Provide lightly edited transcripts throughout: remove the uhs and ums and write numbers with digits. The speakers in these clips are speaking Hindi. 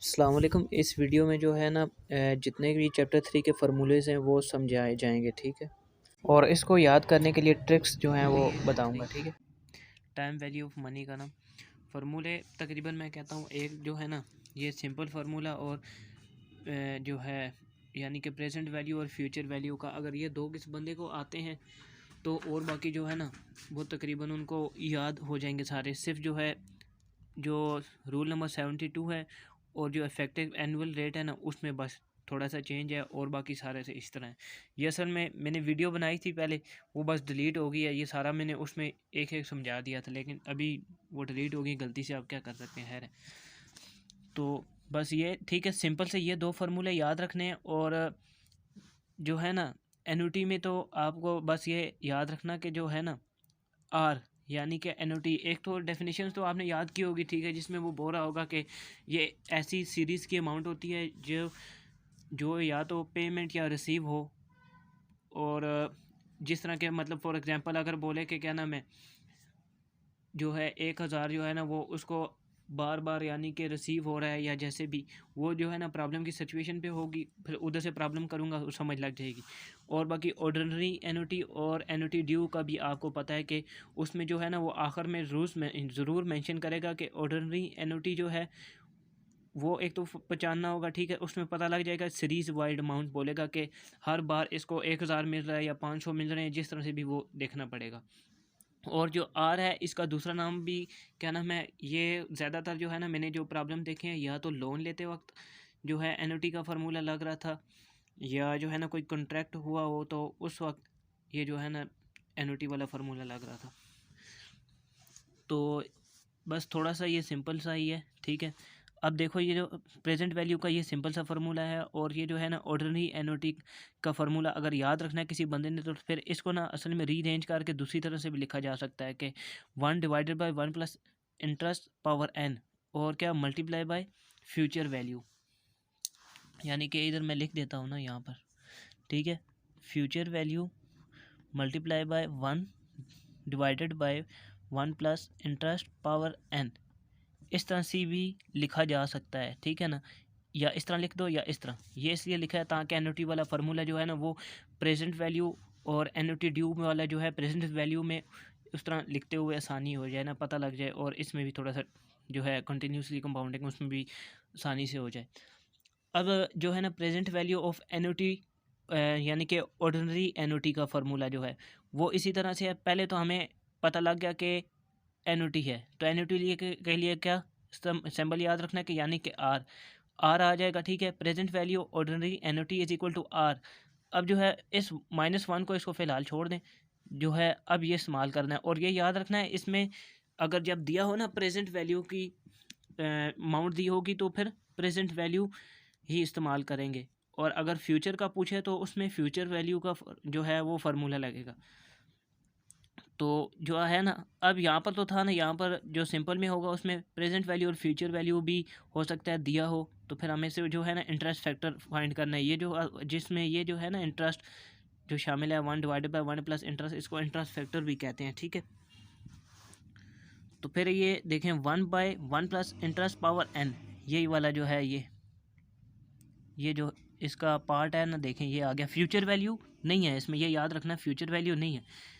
अस्सलाम वालेकुम। इस वीडियो में जो है ना जितने भी चैप्टर 3 के फार्मूलेज़ हैं वो समझाए जाएंगे, ठीक है। और इसको याद करने के लिए ट्रिक्स जो हैं वो बताऊंगा, ठीक है। टाइम वैल्यू ऑफ मनी का ना फार्मूले तकरीबन मैं कहता हूँ एक जो है ना ये सिंपल फार्मूला और जो है यानी कि प्रेजेंट वैल्यू और फ्यूचर वैल्यू का अगर ये दो किस बंदे को आते हैं तो और बाकी जो है ना वो तकरीबन उनको याद हो जाएंगे सारे। सिर्फ जो है जो रूल नंबर 72 है और जो इफेक्टिव एनुअल रेट है ना उसमें बस थोड़ा सा चेंज है और बाकी सारे से इस तरह है। ये असल में मैंने वीडियो बनाई थी पहले, वो बस डिलीट हो गई है। ये सारा मैंने उसमें एक एक समझा दिया था लेकिन अभी वो डिलीट हो गई गलती से, आप क्या कर सकते हैं। खैर, तो बस ये ठीक है, सिंपल से ये दो फार्मूले याद रखने हैं। और जो है ना एनुटी में तो आपको बस ये याद रखना कि जो है ना आर यानी कि एनुटी, एक तो डेफिनेशन तो आपने याद की होगी, ठीक है, जिसमें वो बोल रहा होगा कि ये ऐसी सीरीज़ की अमाउंट होती है जो जो या तो पेमेंट या रिसीव हो। और जिस तरह के मतलब फॉर एग्जांपल अगर बोले कि क्या नाम है जो है 1000 जो है ना वो उसको बार बार यानी कि रिसीव हो रहा है या जैसे भी, वो जो है ना प्रॉब्लम की सिचुएशन पे होगी, फिर उधर से प्रॉब्लम करूँगा तो समझ लग जाएगी। और बाकी ऑर्डिनरी एनुटी और एनुटी ड्यू का भी आपको पता है कि उसमें जो है ना वो आखिर में रूल्स में ज़रूर मेंशन करेगा कि ऑर्डिनरी एनुटी जो है वो एक तो पहचानना होगा, ठीक है। उसमें पता लग जाएगा, सीरीज़ वाइड अमाउंट बोलेगा कि हर बार इसको 1000 मिल रहा है या 500 मिल रहे हैं, जिस तरह से भी वो देखना पड़ेगा। और जो आर है इसका दूसरा नाम भी क्या नाम है, ये ज़्यादातर जो है ना मैंने जो प्रॉब्लम देखे हैं या तो लोन लेते वक्त जो है एनुटी का फार्मूला लग रहा था, या जो है ना कोई कॉन्ट्रैक्ट हुआ हो तो उस वक्त ये जो है ना एनुटी वाला फार्मूला लग रहा था। तो बस थोड़ा सा ये सिंपल सा ही है, ठीक है। अब देखो ये जो प्रेजेंट वैल्यू का ये सिंपल सा फार्मूला है और ये जो है ना ऑर्डिनरी एनुटी का फार्मूला अगर याद रखना है किसी बंदे ने तो फिर इसको ना असल में रीअरेंज करके दूसरी तरह से भी लिखा जा सकता है कि 1/1 प्लस इंटरेस्ट पावर n और क्या मल्टीप्लाई बाय फ्यूचर वैल्यू। यानी कि इधर मैं लिख देता हूँ ना यहाँ पर, ठीक है, future value multiply by 1/1 plus interest power n। इस तरह से भी लिखा जा सकता है, ठीक है ना, या इस तरह लिख दो या इस तरह। ये इसलिए लिखा है ताकि एनुटी वाला फार्मूला जो है ना वो प्रेजेंट वैल्यू और एनुटी ड्यू वाला जो है प्रेजेंट वैल्यू में उस तरह लिखते हुए आसानी हो जाए ना, पता लग जाए, और इसमें भी थोड़ा सा जो है कंटिन्यूसली कंपाउंडिंग उसमें भी आसानी से हो जाए। अब जो है ना प्रेजेंट वैल्यू ऑफ एनुटी यानी कि ऑर्डिनरी एनुटी का फार्मूला जो है वो इसी तरह से है। पहले तो हमें पता लग गया कि एनुटी है, तो एनुटी के लिए क्या सिंबल याद रखना है कि यानी कि आर आ जाएगा, ठीक है। Present value ordinary annuity is equal to R. अब जो है इस -1 को इसको फ़िलहाल छोड़ दें, जो है अब ये इस्तेमाल करना है। और ये याद रखना है इसमें अगर जब दिया हो ना प्रेजेंट वैल्यू की अमाउंट दी होगी तो फिर प्रेजेंट वैल्यू ही इस्तेमाल करेंगे, और अगर फ्यूचर का पूछे तो उसमें फ्यूचर वैल्यू का जो है वो फार्मूला लगेगा। तो जो है ना अब यहाँ पर तो था ना, यहाँ पर जो सिंपल में होगा उसमें प्रेजेंट वैल्यू और फ्यूचर वैल्यू भी हो सकता है दिया हो, तो फिर हमें से जो है ना इंटरेस्ट फैक्टर फाइंड करना है। ये जो जिसमें ये जो है ना इंटरेस्ट जो शामिल है 1/1 प्लस इंटरेस्ट, इसको इंटरेस्ट फैक्टर भी कहते हैं, ठीक है। तो फिर ये देखें 1/1 प्लस इंटरेस्ट पावर n, यही वाला जो है ये जो इसका पार्ट है ना, देखें ये आ गया। फ्यूचर वैल्यू नहीं है इसमें, ये याद रखना, फ्यूचर वैल्यू नहीं है।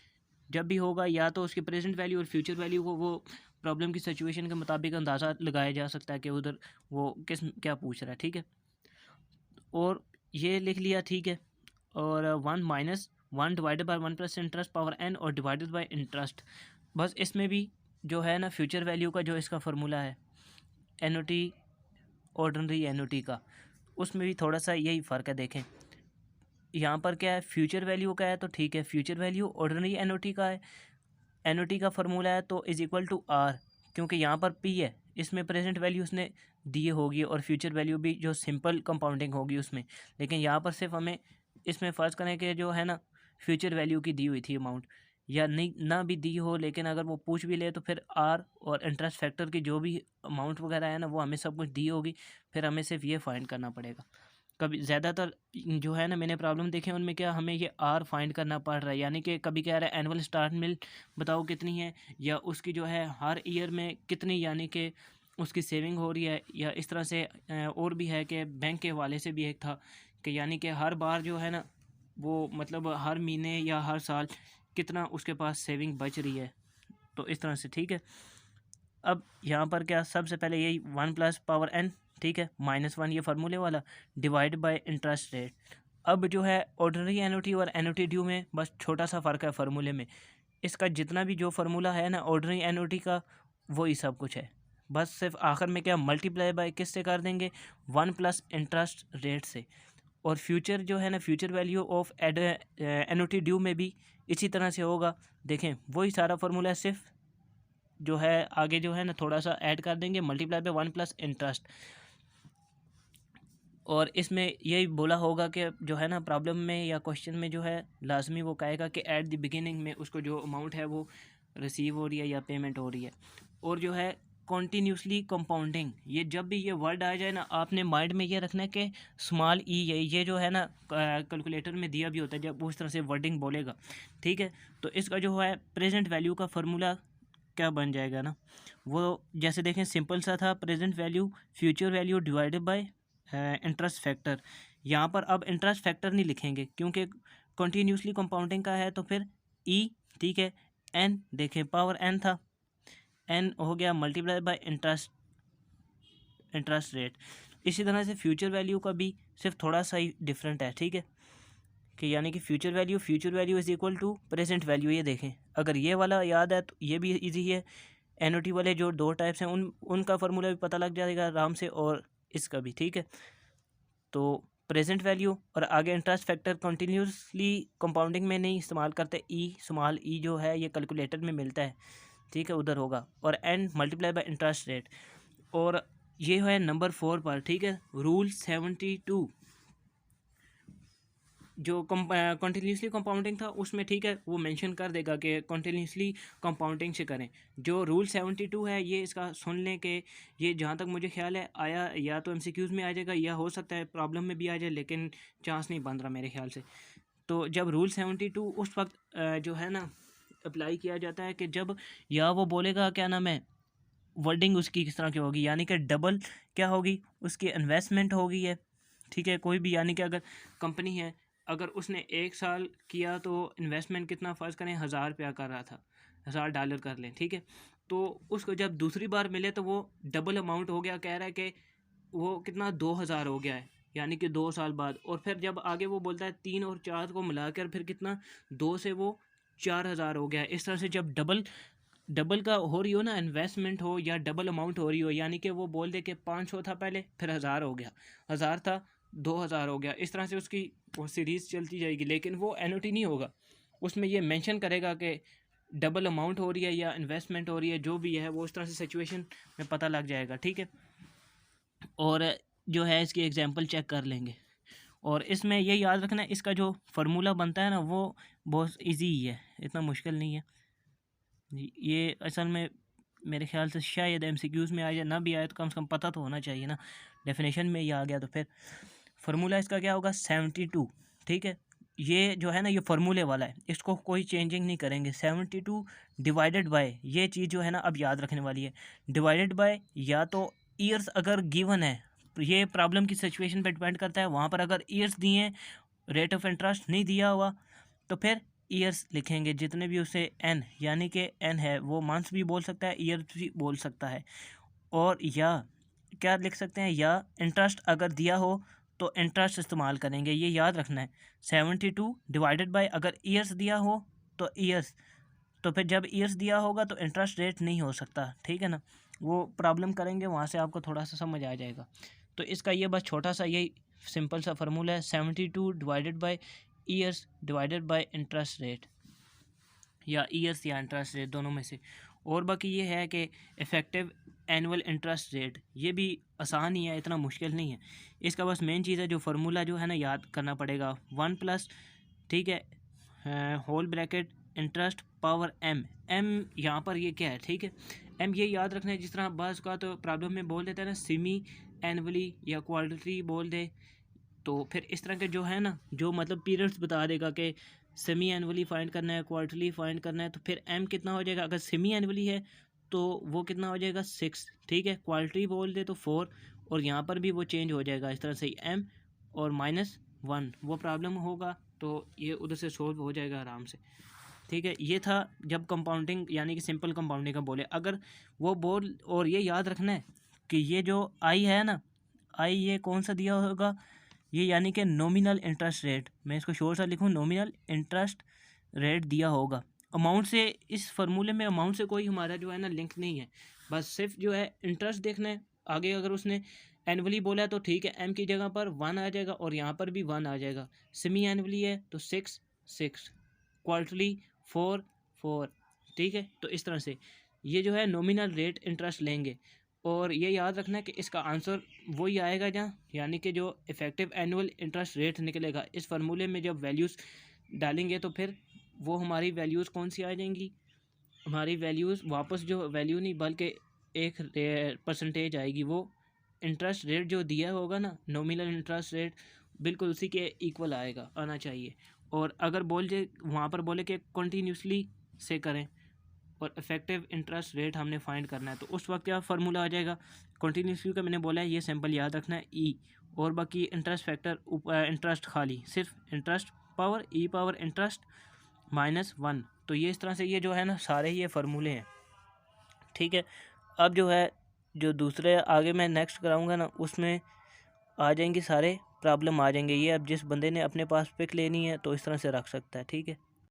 जब भी होगा या तो उसकी प्रेजेंट वैल्यू और फ्यूचर वैल्यू को वो प्रॉब्लम की सिचुएशन के मुताबिक अंदाज़ा लगाया जा सकता है कि उधर वो किस क्या पूछ रहा है, ठीक है। और ये लिख लिया, ठीक है। और 1/1 प्लस इंटरेस्ट पावर n और डिवाइडेड बाय इंटरेस्ट। बस इसमें भी जो है ना फ्यूचर वैल्यू का जो इसका फार्मूला है एनुटी ऑर्डिनरी एनुटी का, उसमें भी थोड़ा सा यही फ़र्क है। देखें यहाँ पर क्या है, फ्यूचर वैल्यू का है तो ठीक है, फ्यूचर वैल्यू ऑर्डिनरी एनुटी का है, एनुटी का फार्मूला है तो इज इक्वल टू आर, क्योंकि यहाँ पर पी है, इसमें प्रेजेंट वैल्यू उसने दी होगी और फ्यूचर वैल्यू भी जो सिंपल कंपाउंडिंग होगी उसमें। लेकिन यहाँ पर सिर्फ हमें इसमें फ़र्ज़ करें कि जो है ना फ्यूचर वैल्यू की दी हुई थी अमाउंट, या नहीं ना भी दी हो, लेकिन अगर वो पूछ भी ले तो फिर आर और इंटरेस्ट फैक्टर की जो भी अमाउंट वगैरह है ना वो हमें सब कुछ दी होगी, फिर हमें सिर्फ ये फाइंड करना पड़ेगा। कभी ज़्यादातर जो है ना मैंने प्रॉब्लम देखे उनमें क्या हमें ये आर फाइंड करना पड़ रहा है, यानी कि कभी कह रहा है एनुअल स्टार्ट मिल बताओ कितनी है, या उसकी जो है हर ईयर में कितनी, यानी कि उसकी सेविंग हो रही है, या इस तरह से और भी है कि बैंक के हवाले से भी एक था कि यानी कि हर बार जो है ना वो मतलब हर महीने या हर साल कितना उसके पास सेविंग बच रही है। तो इस तरह से ठीक है। अब यहाँ पर क्या, सबसे पहले यही 1+(n), ठीक है, -1 ये फार्मूले वाला, डिवाइड बाय इंटरेस्ट रेट। अब जो है ऑर्डिनरी एनुटी और एनुटी ड्यू में बस छोटा सा फ़र्क है फार्मूले में। इसका जितना भी जो फार्मूला है ना ऑर्डिनरी एनुटी का, वही सब कुछ है। बस सिर्फ आखिर में क्या मल्टीप्लाई बाय किस से कर देंगे, 1 प्लस इंटरेस्ट रेट से। और फ्यूचर जो है ना, future value of annuity due में भी इसी तरह से होगा। देखें वही सारा फार्मूला है, सिर्फ जो है आगे जो है ना थोड़ा सा ऐड कर देंगे, मल्टीप्लाई बाय 1 प्लस इंटरेस्ट। और इसमें यही बोला होगा कि जो है ना प्रॉब्लम में या क्वेश्चन में जो है लाजमी वो कहेगा कि एट द बिगिनिंग में उसको जो अमाउंट है वो रिसीव हो रही है या पेमेंट हो रही है। और जो है कॉन्टीन्यूसली कंपाउंडिंग, ये जब भी ये वर्ड आ जाए ना आपने माइंड में ये रखना है कि स्मॉल ई ये जो है ना कैलकुलेटर में दिया भी होता है जब उस तरह से वर्डिंग बोलेगा, ठीक है। तो इसका जो है प्रेजेंट वैल्यू का फार्मूला क्या बन जाएगा ना, वो जैसे देखें सिंपल सा था, present value future value divided by interest factor. यहाँ पर अब इंटरेस्ट फैक्टर नहीं लिखेंगे क्योंकि कंटिन्यूसली कंपाउंडिंग का है, तो फिर ई, ठीक है, एन, देखें पावर एन था, एन हो गया मल्टीप्लाई बाय इंटरेस्ट रेट। इसी तरह से फ्यूचर वैल्यू का भी सिर्फ थोड़ा सा ही डिफरेंट है, ठीक है, कि यानी कि future value is equal to present value. ये देखें अगर ये वाला याद है तो ये भी इजी है। एनओटी वाले जो दो टाइप्स हैं उनका फार्मूला भी पता लग जाएगा आराम से, और इसका भी, ठीक है। तो प्रेजेंट वैल्यू और आगे इंटरेस्ट फैक्टर कंटिन्यूसली कंपाउंडिंग में नहीं इस्तेमाल करते, ई स्मॉल ई जो है ये कैलकुलेटर में मिलता है, ठीक है, उधर होगा, और N multiply by interest rate. और ये है नंबर 4 पर, ठीक है, रूल 72 जो कंटिन्यूसली कंपाउंडिंग था उसमें, ठीक है, वो मेंशन कर देगा कि कंटिन्यूसली कंपाउंडिंग से करें। जो रूल 72 है ये इसका सुन लें कि ये जहाँ तक मुझे ख्याल है आया या तो एमसीक्यूज़ में आ जाएगा या हो सकता है प्रॉब्लम में भी आ जाए, लेकिन चांस नहीं बन रहा मेरे ख्याल से। तो जब रूल 72 उस वक्त जो है ना अप्लाई किया जाता है कि जब या वो बोलेगा क्या नाम है, वर्डिंग उसकी किस तरह की होगी, यानी कि डबल क्या होगी, उसकी इन्वेस्टमेंट होगी है, ठीक है, कोई भी, यानी कि अगर कंपनी है, अगर उसने 1 साल किया तो इन्वेस्टमेंट कितना फ़र्ज़ करें 1000 रुपया कर रहा था, $1000 कर लें, ठीक है। तो उसको जब दूसरी बार मिले तो वो डबल अमाउंट हो गया, कह रहा है कि वो कितना 2000 हो गया है, यानी कि 2 साल बाद। और फिर जब आगे वो बोलता है 3 और 4 को मिलाकर फिर कितना 2 से वो 4000 हो गया है। इस तरह से जब डबल का हो रही हो ना इन्वेस्टमेंट हो या डबल अमाउंट हो रही हो, यानी कि वो बोल दे कि 500 था पहले, फिर 1000 हो गया, 1000 था 2000 हो गया, इस तरह से उसकी वो सीरीज़ चलती जाएगी। लेकिन वो एनुटी नहीं होगा, उसमें ये मेंशन करेगा कि डबल अमाउंट हो रही है या इन्वेस्टमेंट हो रही है, जो भी है वो उस तरह से सिचुएशन में पता लग जाएगा, ठीक है। और जो है इसकी एग्जांपल चेक कर लेंगे। और इसमें ये याद रखना है इसका जो फार्मूला बनता है ना वो बहुत इजी ही है, इतना मुश्किल नहीं है। ये असल में मेरे ख्याल से शायद एमसीक्यूज़ में आ जाए, ना भी आए तो कम से कम पता तो होना चाहिए ना, डेफिनेशन में ये आ गया तो फिर फार्मूला इसका क्या होगा 72, ठीक है। ये जो है ना ये फार्मूले वाला है, इसको कोई चेंजिंग नहीं करेंगे। 72 डिवाइडेड बाय, ये चीज़ जो है ना अब याद रखने वाली है, डिवाइडेड बाय या तो ईयर्स अगर गिवन है, ये प्रॉब्लम की सिचुएशन पे डिपेंड करता है। वहाँ पर अगर ईयर्स दिए हैं, रेट ऑफ इंटरेस्ट नहीं दिया हुआ, तो फिर ईयर्स लिखेंगे जितने भी उसे एन, यानी कि एन है वो मंथ्स भी बोल सकता है, ईयर्स भी बोल सकता है। और या क्या लिख सकते हैं, या इंटरेस्ट अगर दिया हो तो इंटरेस्ट इस्तेमाल करेंगे, ये याद रखना है। 72 डिवाइडेड बाय अगर ईयर्स दिया हो तो ईयर्स, तो फिर जब ईयर्स दिया होगा तो इंटरेस्ट रेट नहीं हो सकता, ठीक है ना। वो प्रॉब्लम करेंगे वहाँ से आपको थोड़ा सा समझ आ जाएगा। तो इसका ये बस छोटा सा यही सिंपल सा फार्मूला है, 72 divided by years divided by interest rate, या ईयर्स या इंटरेस्ट रेट दोनों में से। और बाकी ये है कि इफ़ेक्टिव एनुअल इंटरेस्ट रेट, ये भी आसान ही है, इतना मुश्किल नहीं है। इसका बस मेन चीज़ है जो फार्मूला जो है ना याद करना पड़ेगा, 1 प्लस, ठीक है, whole bracket interest power M. M यहाँ पर ये क्या है, ठीक है, एम ये याद रखना है। जिस तरह बस का तो प्रॉब्लम में बोल देता है ना सेमी एनुअली या क्वार्टरली बोल दे, तो फिर इस तरह के जो है ना जो मतलब पीरियड्स बता देगा कि सेमी एनुअली फाइंड करना है, क्वार्टरली फाइंड करना है, तो फिर एम कितना हो जाएगा। अगर सेमी एनुअली है तो वो कितना हो जाएगा 6, ठीक है। क्वालिटी बोल दे तो 4, और यहाँ पर भी वो चेंज हो जाएगा इस तरह से m और -1, वो प्रॉब्लम होगा तो ये उधर से सोल्व हो जाएगा आराम से, ठीक है। ये था जब कंपाउंडिंग यानी कि सिंपल कंपाउंडिंग का बोले। अगर वो बोल, और ये याद रखना है कि ये जो आई है ना, आई ये कौन सा दिया होगा, ये यानी कि नॉमिनल इंटरेस्ट रेट, मैं इसको शोर सा लिखूँ, नॉमिनल इंटरेस्ट रेट दिया होगा। अमाउंट से, इस फार्मूले में अमाउंट से कोई हमारा जो है ना लिंक नहीं है, बस सिर्फ जो है इंटरेस्ट देखना है। आगे अगर उसने एनुअली बोला है तो ठीक है, एम की जगह पर 1 आ जाएगा और यहाँ पर भी 1 आ जाएगा। सेमी एनुअली है तो 6 6, क्वार्टरली 4 4, ठीक है। तो इस तरह से ये जो है नॉमिनल रेट इंटरेस्ट लेंगे, और ये याद रखना है कि इसका आंसर वही आएगा जहाँ, यानी कि जो इफेक्टिव एनुअल इंटरेस्ट रेट निकलेगा इस फार्मूले में जब वैल्यूज़ डालेंगे तो फिर वो हमारी वैल्यूज़ कौन सी आ जाएंगी, हमारी वैल्यूज़ वापस जो वैल्यू नहीं बल्कि एक परसेंटेज आएगी, वो इंटरेस्ट रेट जो दिया होगा ना, नॉमिनल इंटरेस्ट रेट, बिल्कुल उसी के इक्वल आएगा, आना चाहिए। और अगर बोले वहाँ पर बोले कि कंटिन्यूसली से करें और इफेक्टिव इंटरेस्ट रेट हमने फाइंड करना है, तो उस वक्त क्या फार्मूला आ जाएगा, कंटिन्यूसली का मैंने बोला है, ये सिंपल याद रखना है ई, और बाकी इंटरेस्ट फैक्टर इंटरेस्ट खाली सिर्फ इंटरेस्ट पावर ई पावर इंटरेस्ट -1। तो ये इस तरह से ये जो है ना सारे ये फार्मूले हैं, ठीक है। अब जो है जो दूसरे आगे मैं नेक्स्ट कराऊंगा ना, उसमें आ जाएंगे सारे प्रॉब्लम आ जाएंगे। ये अब जिस बंदे ने अपने पास पिक लेनी है तो इस तरह से रख सकता है, ठीक है।